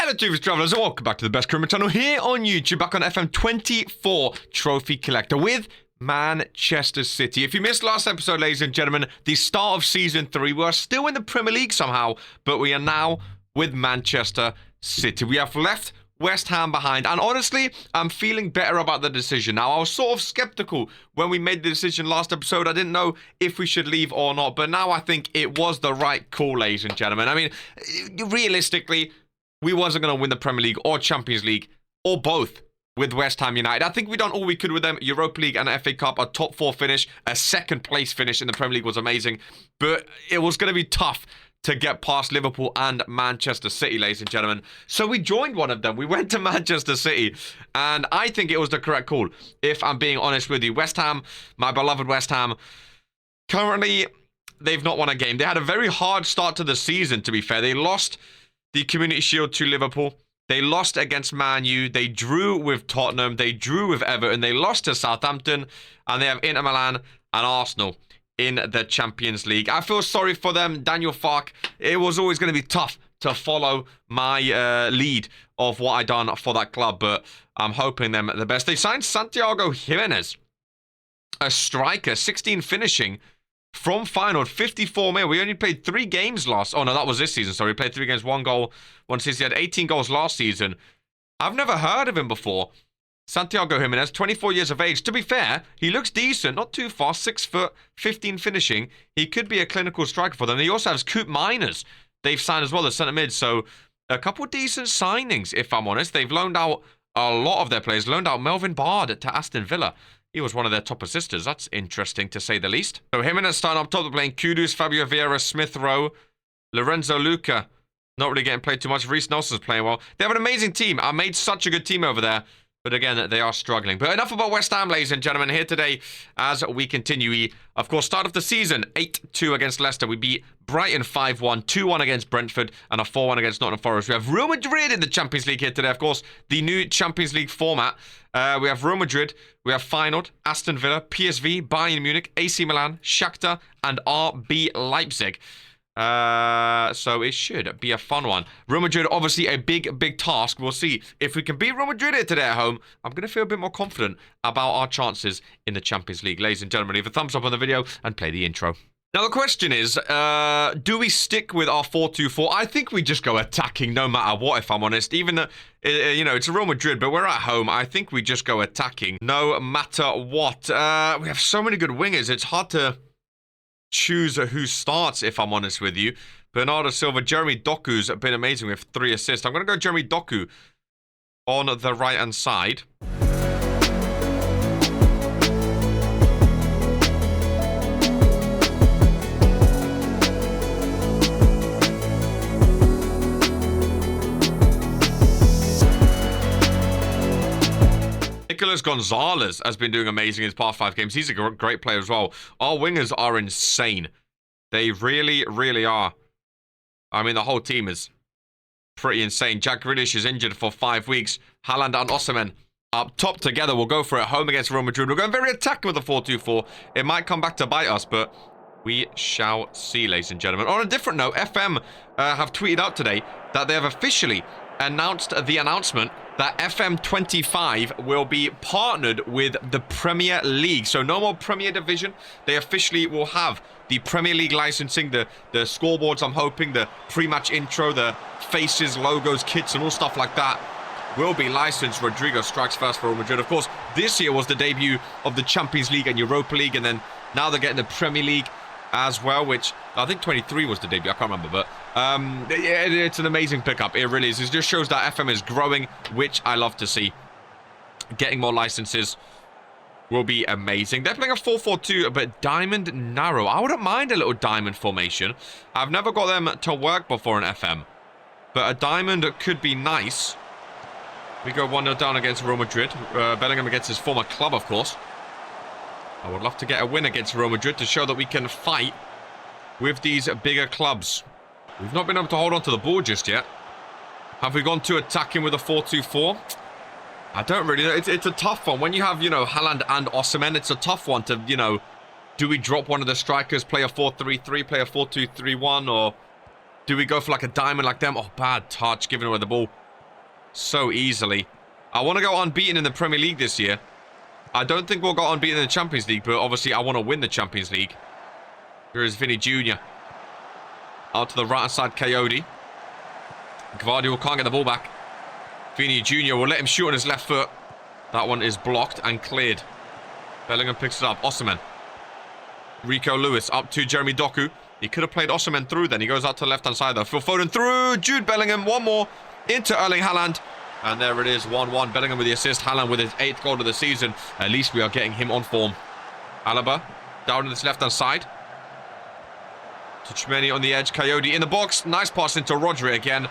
Hello, Chiefs Travellers, and welcome back to the best criminal channel here on YouTube, back on FM24 Trophy Collector with Manchester City. If you missed last episode, ladies and gentlemen, the start of Season 3, we are still in the Premier League somehow, but we are now with Manchester City. We have left West Ham behind, and honestly, I'm feeling better about the decision now. I was sort of skeptical when we made the decision last episode. I didn't know if we should leave or not, but now I think it was the right call, ladies and gentlemen. I mean, realistically, we wasn't going to win the Premier League or Champions League or both with West Ham United. I think we done all we could with them. Europa League and FA Cup, a top 4 finish, a second place finish in the Premier League was amazing, but it was going to be tough to get past Liverpool and Manchester City, ladies and gentlemen. So we joined one of them. We went to Manchester City, and I think it was the correct call, if I'm being honest with you. West Ham, my beloved West Ham, currently, they've not won a game. They had a very hard start to the season, to be fair. They lost the Community Shield to Liverpool. They lost against Man U. They drew with Tottenham. They drew with Everton. They lost to Southampton, and they have Inter Milan and Arsenal in the Champions League. I feel sorry for them. Daniel Farke, it was always going to be tough to follow my lead of what I done for that club, but I'm hoping them the best. They signed Santiago Jimenez, a striker, 16 finishing from Feyenoord, 54 mil. We only played 3 games last. Oh no, that was this season. Sorry, we played 3 games, 1 goal, 1 assist. He had 18 goals last season. I've never heard of him before. Santiago Jimenez, 24 years of age. To be fair, he looks decent, not too far, 6 foot, 15 finishing. He could be a clinical striker for them. He also has Coop Miners. They've signed as well, the centre mid. So a couple decent signings, if I'm honest. They've loaned out a lot of their players. Loaned out Melvin Bard to Aston Villa. He was one of their top assisters. That's interesting, to say the least. So Jimenez starting up top. They're playing Kudus, Fabio Vieira, Smith Rowe, Lorenzo Luca. Not really getting played too much. Reece Nelson's playing well. They have an amazing team. I made such a good team over there. But again, they are struggling. But enough about West Ham, ladies and gentlemen. Here today, as we continue, we, of course, start of the season, 8-2 against Leicester. We beat Brighton 5-1, 2-1 against Brentford, and a 4-1 against Nottingham Forest. We have Real Madrid in the Champions League here today. Of course, the new Champions League format. We have Real Madrid, we have Feyenoord, Aston Villa, PSV, Bayern Munich, AC Milan, Shakhtar, and RB Leipzig. So it should be a fun one. Real Madrid, obviously a big task. We'll see if we can beat Real Madrid here today at home. I'm going to feel a bit more confident about our chances in the Champions League. Ladies and gentlemen, leave a thumbs up on the video and play the intro. Now the question is, do we stick with our 4-2-4? I think we just go attacking no matter what, if I'm honest. Even though, you know, it's Real Madrid, but we're at home. I think we just go attacking no matter what. We have so many good wingers. It's hard to choose who starts, if I'm honest with you. Bernardo Silva, Jeremy Doku's been amazing with 3 assists. I'm going to go Jeremy Doku on the right-hand side. Nicolas Gonzalez has been doing amazing in his past 5 games. He's a great player as well. Our wingers are insane. They really, really are. I mean, the whole team is pretty insane. Jack Grealish is injured for 5 weeks. Haaland and Osimhen up top together. We'll go for it home against Real Madrid. We're going very attacking with the 4-2-4. It might come back to bite us, but we shall see, ladies and gentlemen. On a different note, FM have tweeted out today that they have officially announced the announcement that FM25 will be partnered with the Premier League. So no more Premier Division. They officially will have the Premier League licensing, the scoreboards, I'm hoping, the pre-match intro, the faces, logos, kits, and all stuff like that will be licensed. Rodrigo strikes first for Real Madrid. Of course, this year was the debut of the Champions League and Europa League, and then now they're getting the Premier League as well, which I think 23 was the debut. I can't remember, but it's an amazing pickup. It really is. It just shows that FM is growing, which I love to see. Getting more licenses will be amazing. They're playing a 4-4-2, but diamond narrow. I wouldn't mind a little diamond formation. I've never got them to work before in FM, but a diamond could be nice. We go 1-0 down against Real Madrid. Bellingham against his former club, of course. I would love to get a win against Real Madrid to show that we can fight with these bigger clubs. We've not been able to hold on to the ball just yet. Have we gone to attacking with a 4-2-4? I don't really know. It's a tough one. When you have, you know, Haaland and Osimhen, it's a tough one to, you know, do we drop one of the strikers, play a 4-3-3, play a 4-2-3-1, or do we go for like a diamond like them? Oh, bad touch, giving away the ball. so easily. I want to go unbeaten in the Premier League this year. I don't think we'll go unbeaten in the Champions League, but obviously I want to win the Champions League. Here is Vinny Jr. Out to the right-hand side, K-I-d. Gvardiol can't get the ball back. Vinny Jr. will let him shoot on his left foot. That one is blocked and cleared. Bellingham picks it up. Osimhen. Rico Lewis up to Jeremy Doku. He could have played Osimhen through then. He goes out to the left-hand side though. Phil Foden through. Jude Bellingham. One more. Into Erling Haaland. And there it is. 1-1. Bellingham with the assist. Haaland with his 8th goal of the season. At least we are getting him on form. Alaba down in this left-hand side. To Chimeni on the edge. Coyote in the box. Nice pass into Rodri again.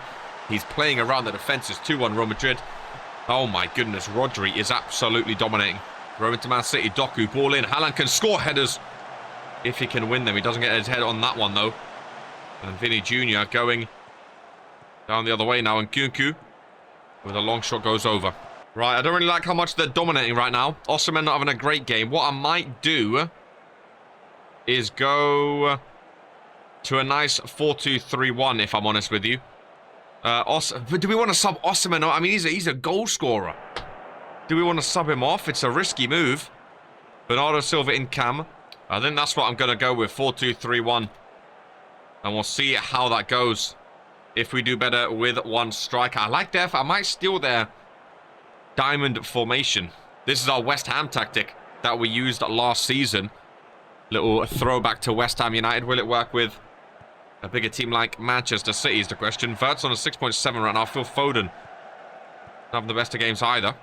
He's playing around the defenses. 2-1 Real Madrid. Oh my goodness. Rodri is absolutely dominating. Throw into Man City. Doku. Ball in. Haaland can score headers. If he can win them. He doesn't get his head on that one though. And Vinny Jr. going down the other way now. And Nkunku with a long shot goes over. Right. I don't really like how much they're dominating right now. Osimhen not having a great game. What I might do is go to a nice 4-2-3-1 if I'm honest with you. But do we want to sub Osimhen? I mean, he's a goal scorer. Do we want to sub him off? It's a risky move. Bernardo Silva in cam. I think that's what I'm going to go with. 4-2-3-1. And we'll see how that goes. If we do better with one striker. I like their... I might steal their diamond formation. This is our West Ham tactic that we used last season. Little throwback to West Ham United. Will it work with a bigger team like Manchester City is the question. Vert's on a 6.7 right now. Phil Foden not having the best of games either.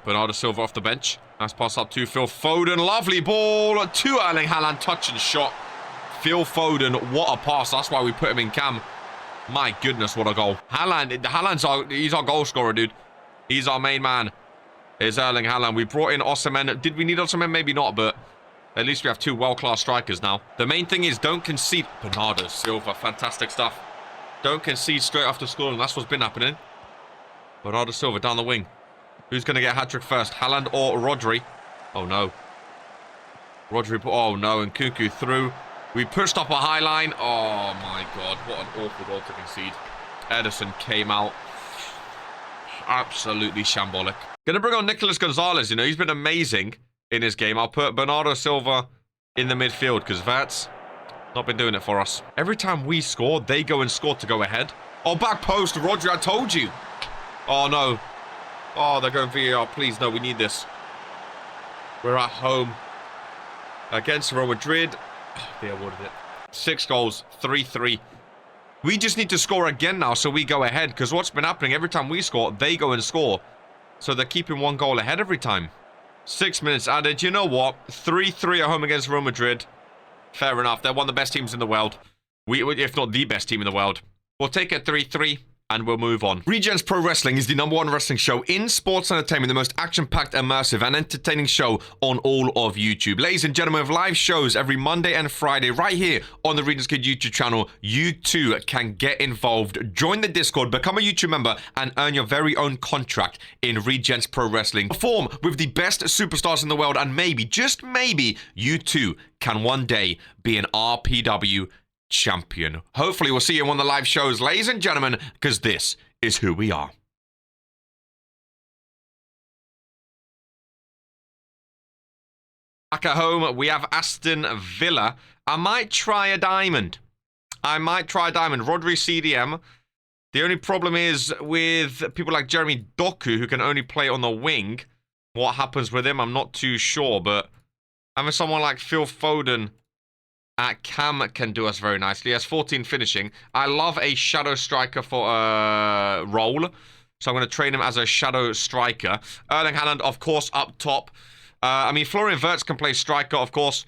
Bernardo Silva off the bench. Nice pass up to Phil Foden. Lovely ball to Erling Haaland. Touch and shot. Phil Foden, what a pass. That's why we put him in cam. My goodness, what a goal. He's our goal scorer, dude. He's our main man. Here's Erling Haaland. We brought in Osimhen. Did we need Osimhen? Maybe not, but at least we have 2 world-class strikers now. The main thing is don't concede. Bernardo Silva, fantastic stuff. Don't concede straight after scoring. That's what's been happening. Bernardo Silva down the wing. Who's going to get a hat-trick first? Haaland or Rodri? Oh, no. Rodri, oh, no. And Nkunku through. We pushed up a high line. Oh, my God. What an awful goal to concede. Ederson came out. Absolutely shambolic. Going to bring on Nicolas Gonzalez. You know, he's been amazing in his game. I'll put Bernardo Silva in the midfield because Vert's not been doing it for us. Every time we score, they go and score to go ahead. Oh, back post. Rodri, I told you. Oh, no. Oh, they're going VAR. Please, no, we need this. We're at home against Real Madrid. They awarded it. 6 goals, 3-3. We just need to score again now so we go ahead. Because what's been happening, every time we score, they go and score. So they're keeping 1 goal ahead every time. 6 minutes added. You know what? 3-3 at home against Real Madrid. Fair enough. They're one of the best teams in the world. If not the best team in the world. We'll take it 3-3. And we'll move on. Regents Pro Wrestling is the #1 wrestling show in sports entertainment, the most action-packed, immersive, and entertaining show on all of YouTube. Ladies and gentlemen, with live shows every Monday and Friday right here on the Regents-k-i-d YouTube channel, you too can get involved. Join the Discord, become a YouTube member, and earn your very own contract in Regents Pro Wrestling. Perform with the best superstars in the world, and maybe, just maybe, you too can one day be an RPW champion. Hopefully we'll see you on the live shows, ladies and gentlemen, because this is who we are. Back at home, we have Aston Villa. I might try a diamond. Rodri CDM. The only problem is with people like Jeremy Doku, who can only play on the wing. What happens with him, I'm not too sure, but having someone like Phil Foden at cam can do us very nicely. He has 14 finishing. I love a shadow striker for a role. So I'm going to train him as a shadow striker. Erling Haaland, of course, up top. Florian Wirtz can play striker, of course.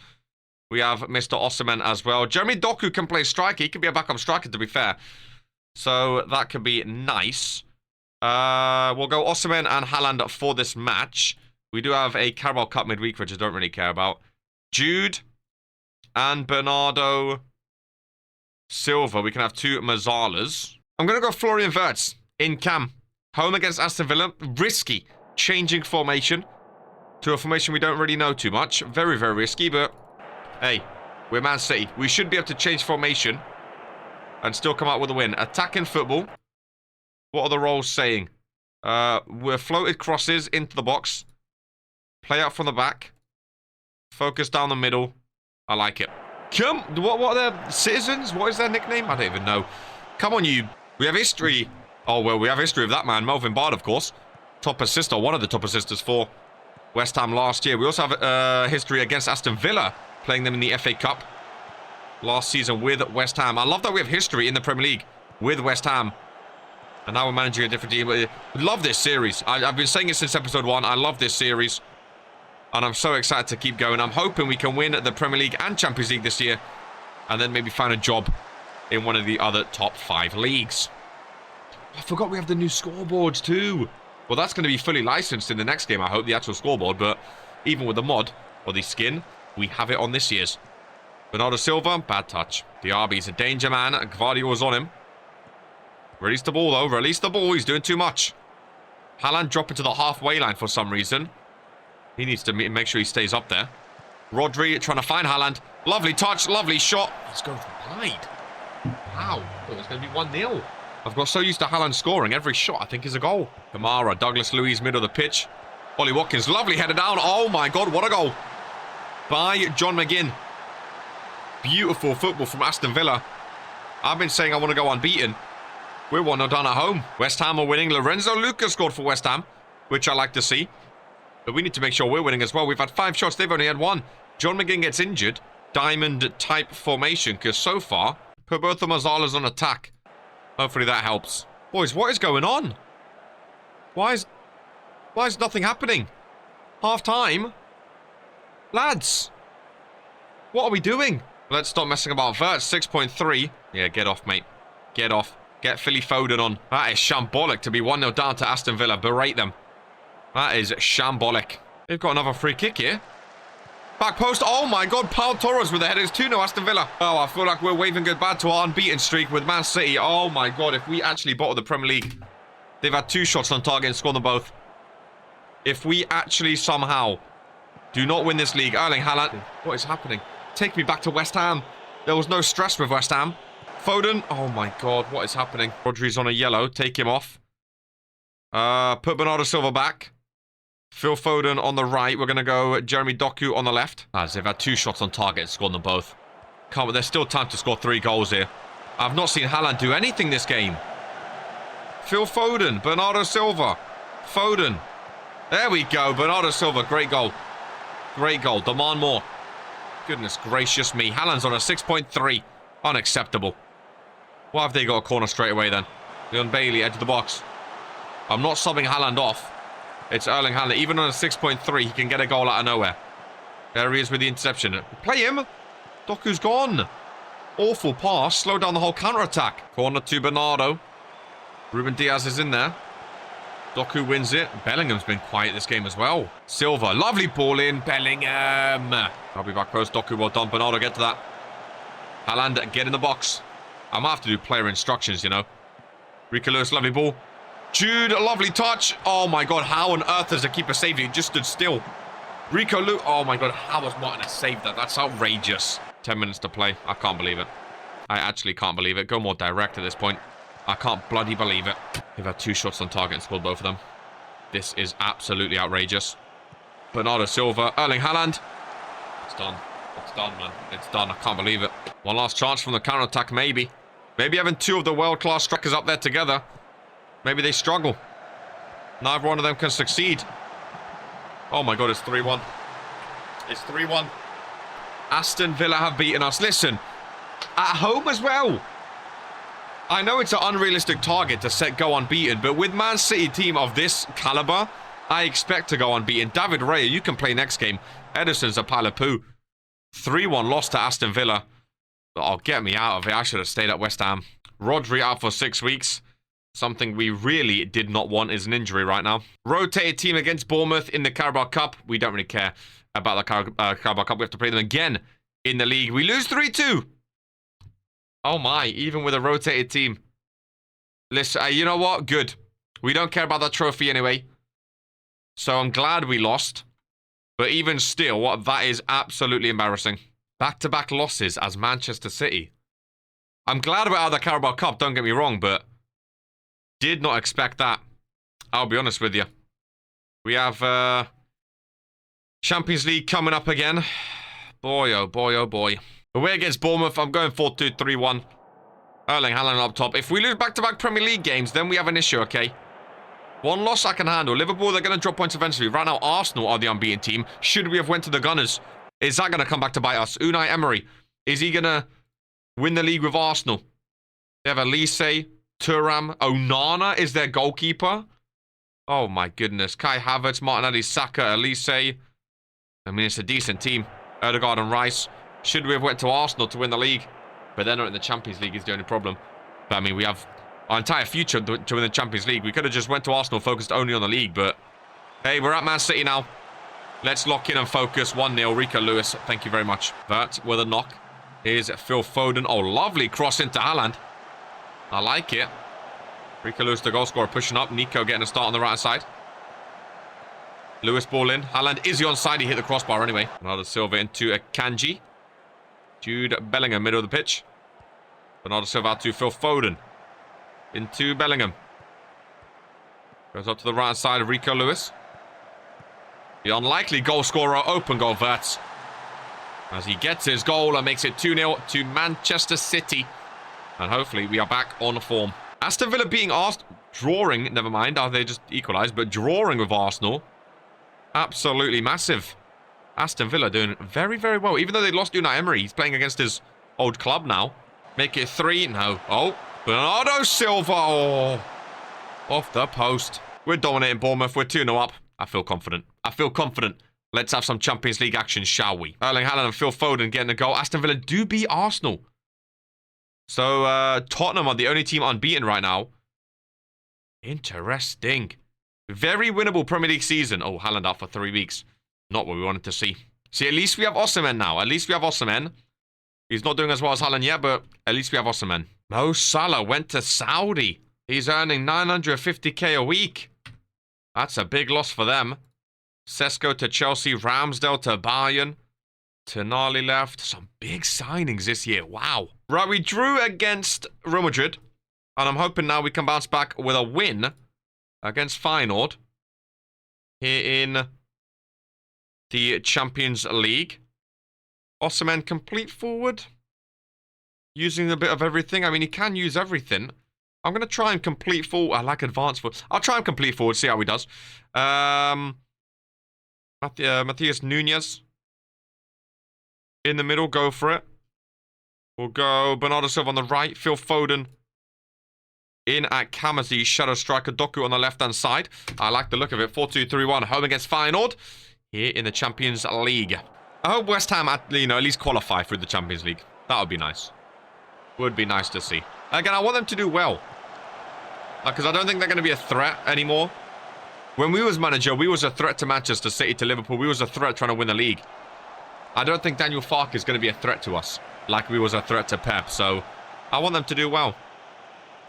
We have Mr. Osimhen as well. Jeremy Doku can play striker. He can be a backup striker, to be fair. So that could be nice. We'll go Osimhen and Haaland for this match. We do have a Carabao Cup midweek, which I don't really care about. Jude and Bernardo Silva. We can have 2 Mazzalas. I'm going to go Florian Wirtz in cam. Home against Aston Villa. Risky. Changing formation to a formation we don't really know too much. Very, very risky, but hey, we're Man City. We should be able to change formation and still come out with a win. Attacking football. What are the roles saying? We're floated crosses into the box. Play out from the back. Focus down the middle. I like it. Come. What are their citizens? What is their nickname? I don't even know. Come on, you. We have history. Oh, well, we have history of that man. Melvin Bard, of course. Top assist, or one of the top assisters for West Ham last year. We also have history against Aston Villa, playing them in the FA Cup last season with West Ham. I love that we have history in the Premier League with West Ham. And now we're managing a different team. I love this series. I've been saying it since episode 1. I love this series. And I'm so excited to keep going. I'm hoping we can win the Premier League and Champions League this year. And then maybe find a job in one of the other top 5 leagues. I forgot we have the new scoreboards too. Well, that's going to be fully licensed in the next game, I hope, the actual scoreboard. But even with the mod, or the skin, we have it on this year's. Bernardo Silva, bad touch. Diaby's a danger man. Gvardiol's on him. Release the ball, though. Release the ball. He's doing too much. Haaland dropping to the halfway line for some reason. He needs to make sure he stays up there. Rodri trying to find Haaland. Lovely touch. Lovely shot. He's going wide. Wow. I thought it was going to be 1-0. I've got so used to Haaland scoring. Every shot, I think, is a goal. Kamara, Douglas Luiz, middle of the pitch. Ollie Watkins, lovely header down. Oh, my God. What a goal. By John McGinn. Beautiful football from Aston Villa. I've been saying I want to go unbeaten. We're 1-0 down at home. West Ham are winning. Lorenzo Lucas scored for West Ham, which I like to see. But we need to make sure we're winning as well. We've had 5 shots. They've only had 1. John McGinn gets injured. Diamond-type formation, because so far, Roberto Mazzala's on attack. Hopefully that helps. Boys, what is going on? Why is nothing happening? Half time? Lads! What are we doing? Let's stop messing about. Vert, 6.3. Yeah, get off, mate. Get off. Get Philly Foden on. That is shambolic to be 1-0 down to Aston Villa. Berate them. That is shambolic. They've got another free kick here. Back post. Oh my God. Paul Torres with the header. It's 2-0 Aston Villa. Oh, I feel like we're waving goodbye to our unbeaten streak with Man City. Oh my God. If we actually bottle the Premier League. They've had 2 shots on target and scored them both. If we actually somehow do not win this league. Erling Haaland. What is happening? Take me back to West Ham. There was no stress with West Ham. Foden. Oh my God. What is happening? Rodri's on a yellow. Take him off. Put Bernardo Silva back. Phil Foden on the right. We're going to go Jeremy Doku on the left. As they've had 2 shots on target and scored them both. Can't, there's still time to score 3 goals here. I've not seen Haaland do anything this game. Phil Foden. Bernardo Silva. Foden. There we go. Bernardo Silva. Great goal. Great goal. Demand more. Goodness gracious me. Haaland's on a 6.3. Unacceptable. Why have they got a corner straight away then? Leon Bailey, edge of the box. I'm not subbing Haaland off. It's Erling Haaland. Even on a 6.3, he can get a goal out of nowhere. There he is with the interception. Play him. Doku's gone. Awful pass. Slow down the whole counter-attack. Corner to Bernardo. Ruben Diaz is in there. Doku wins it. Bellingham's been quiet this game as well. Silva. Lovely ball in. Bellingham. I'll be back post. Doku, well done. Bernardo, get to that. Haaland, get in the box. I might have to do player instructions, you know. Rico Lewis, lovely ball. Jude, a lovely touch. Oh my God, how on earth does the keeper save it? He just stood still. Rico Lewis. Oh my God, how was Martin to save that? That's outrageous. 10 minutes to play. I can't believe it. I actually can't believe it. Go more direct at this point. I can't bloody believe it. They've had 2 shots on target and scored both of them. This is absolutely outrageous. Bernardo Silva, Erling Haaland. It's done. It's done, man. It's done. I can't believe it. One last chance from the counter-attack, maybe. Maybe having 2 of the world-class strikers up there together. Maybe they struggle. Neither one of them can succeed. Oh my God, it's 3-1. It's 3-1. Aston Villa have beaten us. Listen, at home as well. I know it's an unrealistic target to go unbeaten, but with Man City team of this caliber, I expect to go unbeaten. David Raya, you can play next game. Ederson's a pile of poo. 3-1 loss to Aston Villa. Oh, get me out of it. I should have stayed at West Ham. Rodri out for 6 weeks. Something we really did not want is an injury right now. Rotated team against Bournemouth in the Carabao Cup. We don't really care about the Carabao Cup. We have to play them again in the league. We lose 3-2. Oh my, even with a rotated team. Listen, you know what? Good. We don't care about that trophy anyway. So I'm glad we lost. But even still, that is absolutely embarrassing. Back-to-back losses as Manchester City. I'm glad we're out of the Carabao Cup, don't get me wrong, but Did not expect that. I'll be honest with you. We have Champions League coming up again. Boy, oh boy, oh boy. Away against Bournemouth, I'm going 4-2-3-1. Erling Haaland up top. If we lose back-to-back Premier League games, then we have an issue, okay? One loss I can handle. Liverpool, they're going to drop points eventually. Right now, Arsenal are the unbeaten team. Should we have went to the Gunners? Is that going to come back to bite us? Unai Emery, is he going to win the league with Arsenal? They have Elise, Thuram, Onana is their goalkeeper. Oh my goodness. Kai Havertz, Martinelli, Saka, Elise. I mean, it's a decent team. Ødegaard and Rice. Should we have went to Arsenal to win the league? But they're not in the Champions League is the only problem. But I mean, we have our entire future to win the Champions League. We could have just went to Arsenal, focused only on the league. But hey, we're at Man City now. Let's lock in and focus. 1-0. Rico Lewis, thank you very much. That with a knock is Phil Foden. Oh, lovely cross into Haaland. I like it. Rico Lewis, the goal scorer, pushing up. Nico getting a start on the right side. Lewis ball in. Haaland, is he onside? He hit the crossbar anyway. Bernardo Silva into a Kanji. Jude Bellingham, middle of the pitch. Bernardo Silva out to Phil Foden. Into Bellingham. Goes up to the right side of Rico Lewis. The unlikely goal scorer, open goal, Wirtz. As he gets his goal and makes it 2-0 to Manchester City. And hopefully we are back on form. Aston Villa beating Arsenal. Drawing, never mind. They just equalised, but drawing with Arsenal. Absolutely massive. Aston Villa doing very, very well. Even though they lost Unai Emery, he's playing against his old club now. Make it 3. No. Oh, Bernardo Silva. Oh, off the post. We're dominating Bournemouth. We're 2-0 up. I feel confident. I feel confident. Let's have some Champions League action, shall we? Erling Haaland and Phil Foden getting a goal. Aston Villa do beat Arsenal. So, Tottenham are the only team unbeaten right now. Interesting. Very winnable Premier League season. Oh, Haaland out for 3 weeks. Not what we wanted to see. See, at least we have Osimhen now. At least we have Osimhen. He's not doing as well as Haaland yet, but at least we have Osimhen. Mo Salah went to Saudi. He's earning 950k a week. That's a big loss for them. Sesko to Chelsea. Ramsdale to Bayern. Tonali left. Some big signings this year. Wow. Right, we drew against Real Madrid. And I'm hoping now we can bounce back with a win against Feyenoord here in the Champions League. Osimhen complete forward. Using a bit of everything. I mean, he can use everything. I'm going to try and complete forward. I like advanced forward. I'll try and complete forward, see how he does. Matheus Nunes. In the middle, go for it. We'll go Bernardo Silva on the right. Phil Foden in at Kamazi. Shadow striker Doku on the left-hand side. I like the look of it. 4-2-3-1. Home against Feyenoord here in the Champions League. I hope West Ham at least qualify through the Champions League. That would be nice. Would be nice to see. Again, I want them to do well. Because I don't think they're going to be a threat anymore. When we was manager, we was a threat to Manchester City, to Liverpool. We was a threat trying to win the league. I don't think Daniel Farke is going to be a threat to us. Like we was a threat to Pep. So, I want them to do well.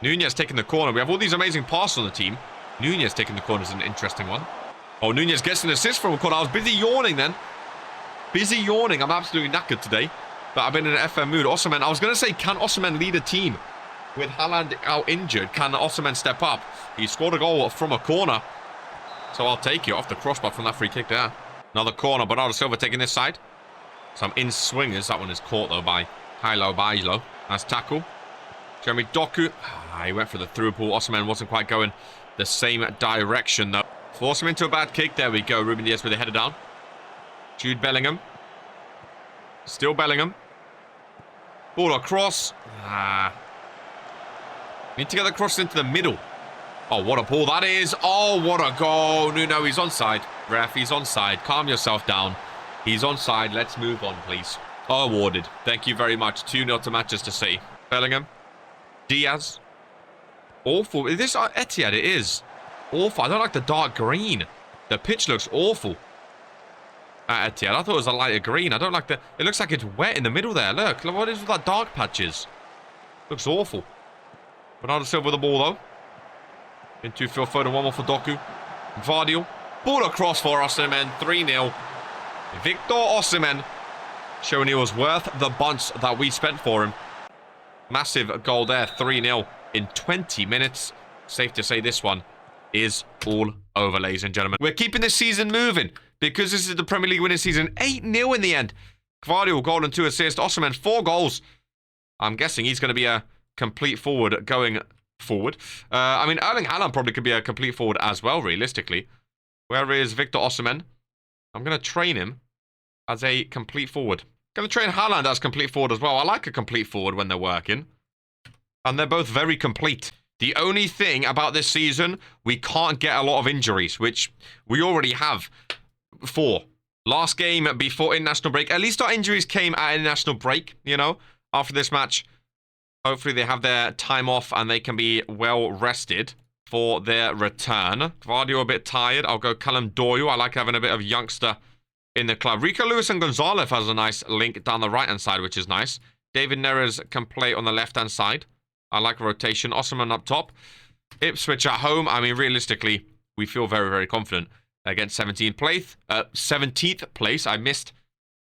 Nunez taking the corner. We have all these amazing passes on the team. Nunez taking the corner is an interesting one. Oh, Nunez gets an assist from a corner. I was busy yawning then. Busy yawning. I'm absolutely knackered today. But I've been in an FM mood. Osimhen, I was going to say, can Osimhen lead a team? With Haaland out injured, can Osimhen step up? He scored a goal from a corner. So I'll take it off the crossbar from that free kick there. Another corner. Bernardo Silva taking this side. Some in-swingers. That one is caught, though, by Hilo Bailo. Nice tackle. Jeremy Doku. He went for the through ball. Osimhen wasn't quite going the same direction, though. Force him into a bad kick. There we go. Ruben Dias with a header down. Jude Bellingham. Still Bellingham. Ball across. Need to get the cross into the middle. Oh, what a ball that is. Oh, what a goal. No, he's onside. Ref, he's onside. Calm yourself down. He's onside. Let's move on, please. Oh, awarded. Thank you very much. 2-0 to Manchester City. Bellingham. Diaz. Awful. Is this Etihad? It is. Awful. I don't like the dark green. The pitch looks awful. At Etihad. I thought it was a lighter green. I don't like the... It looks like it's wet in the middle there. Look what is with that dark patches. Looks awful. Bernardo Silva with the ball, though. Into Phil Foden. One more for Doku. Vardiel. Ball across for Osimhen. 3-0. Victor Osimhen. Showing he was worth the bunch that we spent for him. Massive goal there. 3-0 in 20 minutes. safe to say this one is all over, ladies and gentlemen. We're keeping this season moving because this is the Premier League winning season. 8-0 in the end. Gvardiol, goal and 2 assists. Osimhen, 4 goals. I'm guessing he's going to be a complete forward going forward. I mean, Erling Haaland probably could be a complete forward as well, realistically. Where is Victor Osimhen? I'm going to train him as a complete forward. Going to train Haaland as complete forward as well. I like a complete forward when they're working. And they're both very complete. The only thing about this season, we can't get a lot of injuries, which we already have 4. Last game before international break. At least our injuries came at international break, you know, after this match. Hopefully they have their time off and they can be well rested for their return. Gvardiol a bit tired. I'll go Callum Doyle. I like having a bit of youngster in the club. Rico Lewis and Gonzalez has a nice link down the right-hand side, which is nice. David Neres can play on the left-hand side. I like rotation. Osimhen up top. Ipswich at home. I mean, realistically, we feel very, very confident against 17th place. 17th place. I missed.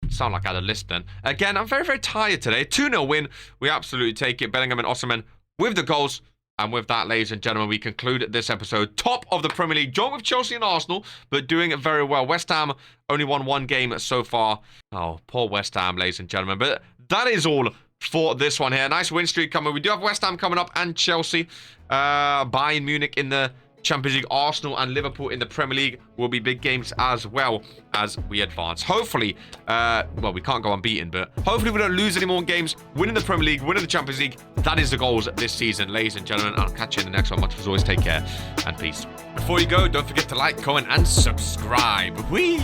Sound like I had a list then. Again, I'm very, very tired today. 2-0 win. We absolutely take it. Bellingham and Osimhen with the goals. And with that, ladies and gentlemen, we conclude this episode. Top of the Premier League. Joint with Chelsea and Arsenal, but doing it very well. West Ham only won 1 game so far. Oh, poor West Ham, ladies and gentlemen. But that is all for this one here. Nice win streak coming. We do have West Ham coming up and Chelsea. Bayern Munich in the Champions League. Arsenal and Liverpool in the Premier League will be big games as well as we advance. Hopefully, well, we can't go unbeaten, but hopefully we don't lose any more games. Winning the Premier League, winning the Champions League. That is the goals this season, ladies and gentlemen. I'll catch you in the next one. Much as always, take care and peace. Before you go, don't forget to like, comment, and subscribe. Whee!